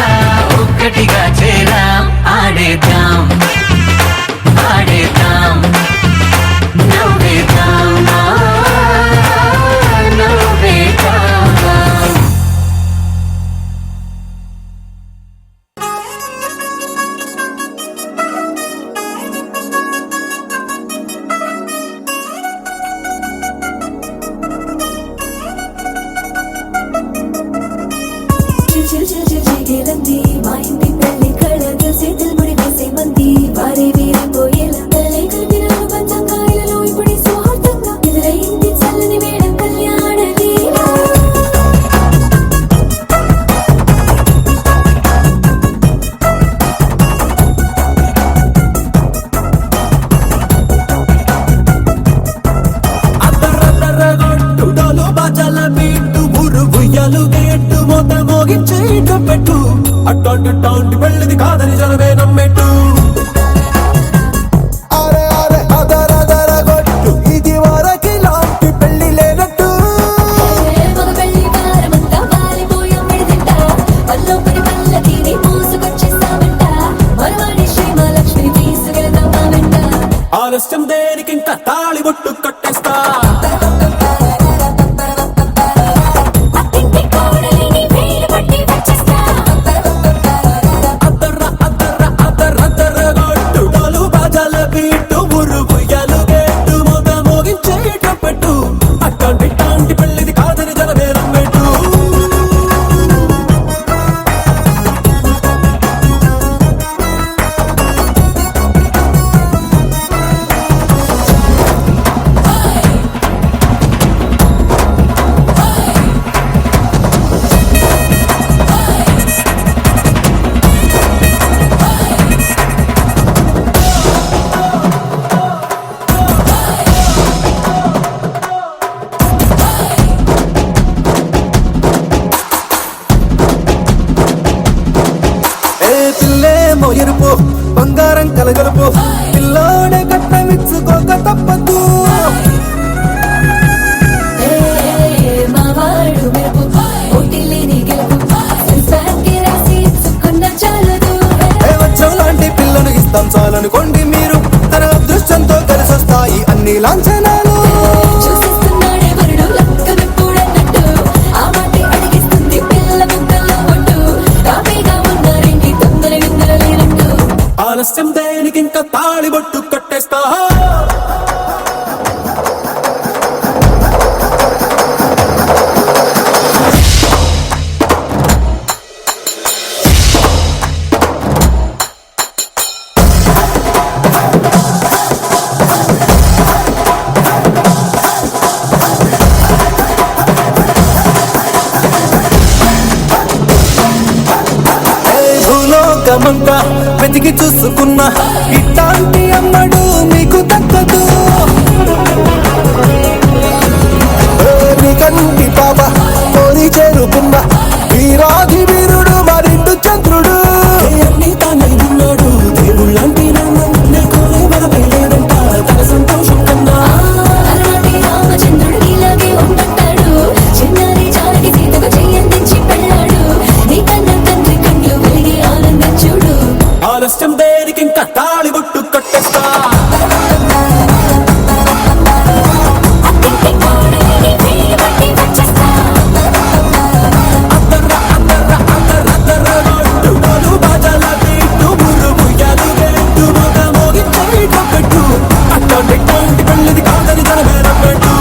ఒక్కటిగా చేరాం ఆడేద్దాం ఆడేద్దాం నవ్వేద్దాం నవ్వేద్దాం చిల్చిల్చిల్చిల్చిల్లంది మా ఇంటి పెళ్లి కళగా చేతులు ముడి వేసే మంది వారే వీరిపోయేలా తల్లి కలిపిన పంచకాయలలో ఇప్పుడే స్వార్థంగా ఎదురైంది చల్లని వేళ కళ్యాణ లీల అద్దరద్దరగొట్టుడలు బజల బీటు బురు బుయ్యలు గేట్టు మొత మోగించే పెట్టు అట్టాంటి టాంటి పెళ్ళిది కాదని జనమే నమ్మెట్టు అరే అరే అదరదరగొట్టు ఇది వరకి లాంటి పెళ్లి లేనట్టు మగ పెళ్లి వారమంతా వాలిపోయాం విడిదింట పల్లో పని పల్లకిని మోసుకొచ్చేస్తామంట మరవాడి శ్రీమహాలక్ష్మిని తీసుకెళ్తాం మా వెంట ఆలస్యం దేనికింకా తాళి బొట్టు కట్టేస్తా అత్తింటి కోడలిని వేలు పట్టి వచ్చేస్తా అద్దర అద్దర అద్దరద్దరగొట్టుడలు బజల బీటు బురు బుయ్యలు గేట్టు మొత మోగించే పెట్టు అట్టాంటి టాంటి పెళ్ళిది కాదని జనమే నమ్మెట్టు కలగలుపు పిల్లోడే కట్టమిచ్చుకోక తప్పదు మావాడు మెరుపు పోటీలేని గెలుపు సంసారానికి రాసి ఇచ్చుకున్న చాలదు వచ్చం లాంటి పిల్లను ఇస్తాం చాలనుకోండి మీరు తన అదృష్టంతో కలిసొస్తాయి అన్ని లాంఛనాలు చూసేస్తున్నాడే వరుడు లక్క విప్పుడన్నట్టు ఆ మాటి అడిగిస్తుంది పిల్ల ముద్దల్లో ఒట్టు రాపేగా ఉన్నారేంటి తొందర విందర లేనట్టు ఆలస్యం దేనికి ఇంకా తాళిబొట్టు కట్టేస్తా భూలోకమంతా వెతికి చూసుకున్నా ఇట్లాంటి అమ్మడు మీకు దక్కదు నీ కంటి పాప కోరి చేరుకున్నా వీరాధి వీరుడు మరిండు చంద్రుడు అన్ని తానే ఉన్నాడు దేవుళ్ళంటి నన్ను నీకు లేదంట తన సంతోషం కన్నా అలాంటి రామచంద్రుడు ఇలాగే ఉంటుంటాడు చిన్నారి జానకి సీతకు చెయ్యందించి పెళ్ళాడు నీ కన్న తండ్రి కళ్ళు వెలిగి ఆనందం చూడు ఆలస్యం దేనికి ఇంకా తాళిబొట్టు కట్టేస్తా అత్తింటి కోడలిని వేలు పట్టి వచ్చేస్తా పెళ్ళిది కాదని తన మేడం పెట్టు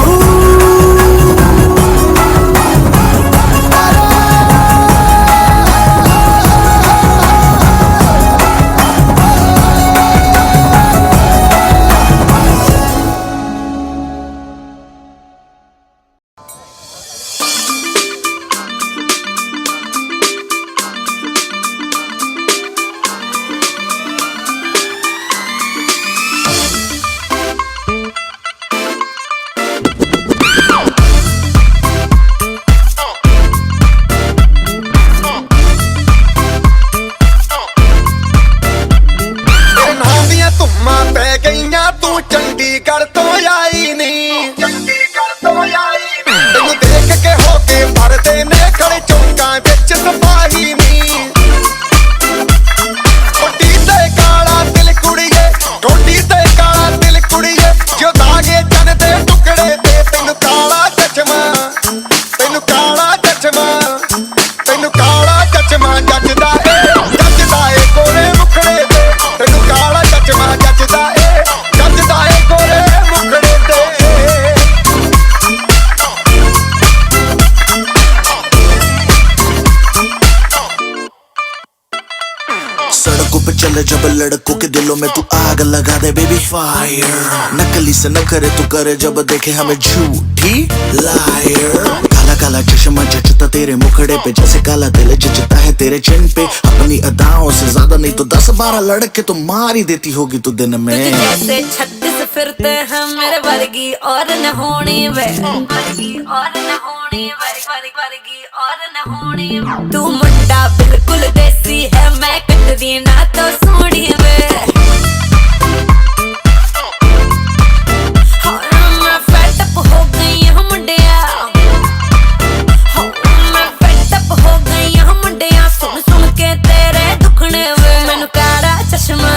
जब लड़कों के दिलों में तू आग लगा दे बेबी फायर नकली से न करे तू करे जब देखे हमें झूठी लायर काला काला चश्मा जचता तेरे मुखड़े पे जैसे काला दिल जचता है तेरे चिन पे अपनी अदाओं से ज्यादा नहीं तो 10-12 लड़के तो मार ही देती होगी तू दिन में जैसे 36 फिरते हैं मेरे वर्गी और न होनी वे वर्गी और न होनी वर्गी और न होनी तू मुंडा बिल्कुल देसी है मैं कटरी ना तो सोनी वे मैं फेड अप हो गई हूं मुंडिया मैं फेड अप हो गई हूं मुंडिया सुन सुन के तेरे दुखने वे मैनू काला चश्मा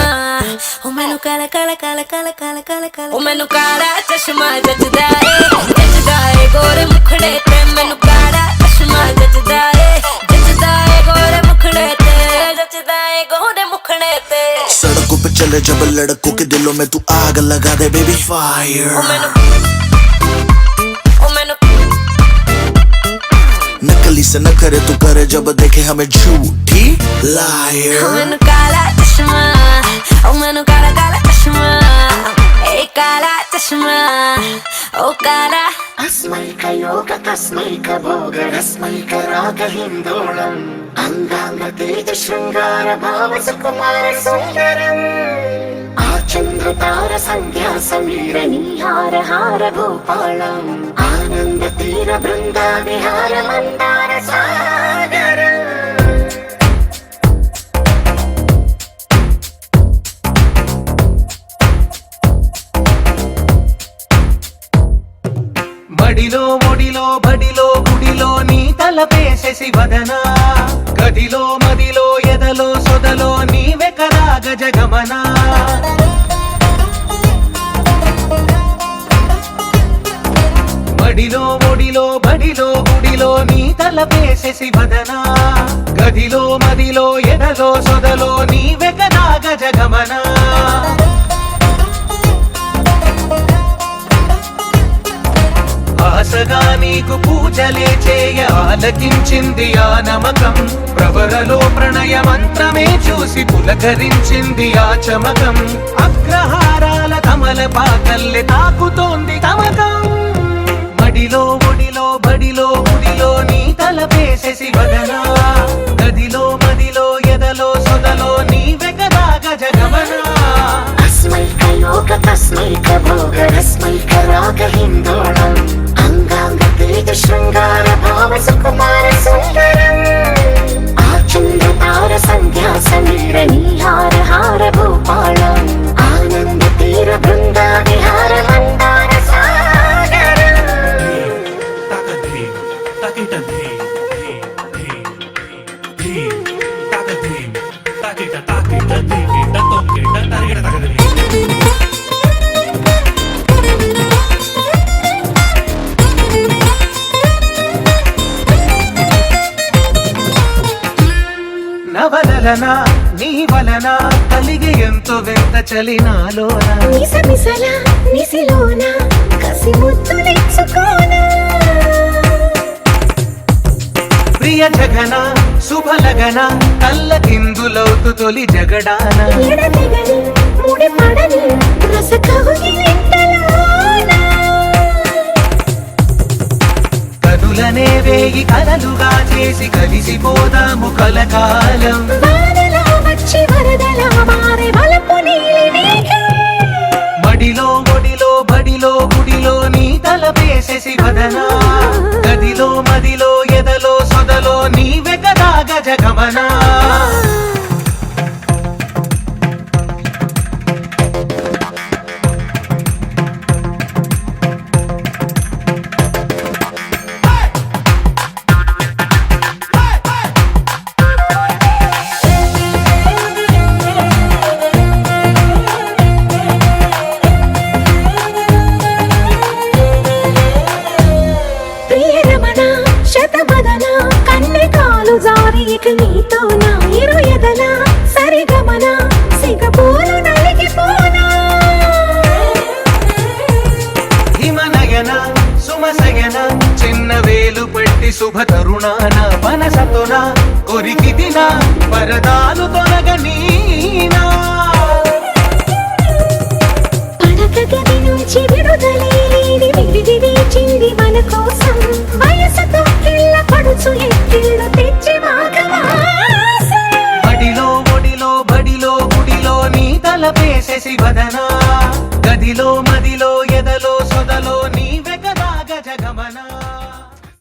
ओ मैनू काला काला काला काला काला काला काला ओ मैनू काला चश्मा जचदा है गोरे मुखड़े ते मैनू काला चश्मा जचदा है गोरे मुखड़े ते जचदा है गोरे मुखड़े ते सड़कों पे चले जब लड़कों के दिलों में तू आग लगा दे बेबी फायर नकली से न करे तू करे जब देखे हमें झूठी लायर मैनू काला चश्मा ओ मैनू काला काला चश्मा ए काला चश्मा ओ काला अस्मैकयोग तस्मैकभोगरस्मैकरागहिन्दोळम् अङ्गाङ्गतेज शृङ्गार भाव सुकुमार सुन्दरम् आचन्द्रतार सन्ध्या समीर नीहार हार भूपालम् आनन्द तीर बृन्दा विहार मन्दार सागरम् బడిలో గుడిలో నీ తలపేసేసి వదనా గదిలో మదిలో ఎదలో సొదలో నీవే కదా గజగమనా బడిలో ఒడిలో బడిలో గుడిలో నీ తలపేసేసి వదనా గదిలో మదిలో ఎదలో సొదలో నీవే కదా గజగమనా ఆశగా నీకు పూజలే చేయ ఆలకించింది ఆ నమకం ప్రవరలో ప్రణయ మంత్రమే చూసి పులకరించింది ఆ చమకం అగ్రహారాల కమల పాకల్లె తాకుతోంది తమకం మడిలో ఒడిలో బడిలో గుడిలో నీ తలపేసేసి వదనా గదిలో మదిలో ఎదలో సొదలో నీవే కదా గజగమనా अस्मैक योग तस्मैक भोग रस्मैक राग हिन्दोळम् अङ्गाङ्ग तेज शृङ्गार भाव सुकुमार सुन्दरम् आचन्द तार सन्ध्या समीर नीहार हार भूपालम् आनन्द तीर बृन्द विहार मन्दार सागरम् నవలన నీ వలన కలిగి ఎంతో వెంత చలినాలోన నిసమిసల నిసిలోన కసి ముద్దులిచ్చుకోన ప్రియ జగన శుభలగన కళ్ళ కిందులవుతు తొలి జగడాన ఎడతెగని ముడి పడని రస కవుగిలింతలోన కనులనే వేయి కలలుగా చేసి కలిసిపోదాము కలకాలం వానలా వచ్చి వరదలా మారే వలపు నీలి మేఘం మడిలో ఒడిలో బడిలో గుడిలో నీ తలపేసేసి వదనా గదిలో మదిలో ఎదలో సొదలో నీవే కదా గజగమనా ప్రియరమణ శతబదన కన్నెకాలు జారి ఇక నీతో నా ఇరు ఎదల సరిగమన సిగపోలు నలిగిపోనా హిమనయన సుమసయన చిన్న వేలు పెట్టి శుభ తరుణాన మనసతోన కొరికి దిన వరదాలు తొలగనీనా పడక గది నుంచి విడుదలేని విడిది వేచింది మన కోసం వయసుతో కిళ్ళ పడుచు ఎక్కిళ్ళు తెచ్చి మాఘమాసం బడిలో ఒడిలో బడిలో గుడిలో నీ తలపేసేసి వదనా గదిలో మదిలో ఎదలో సొదలో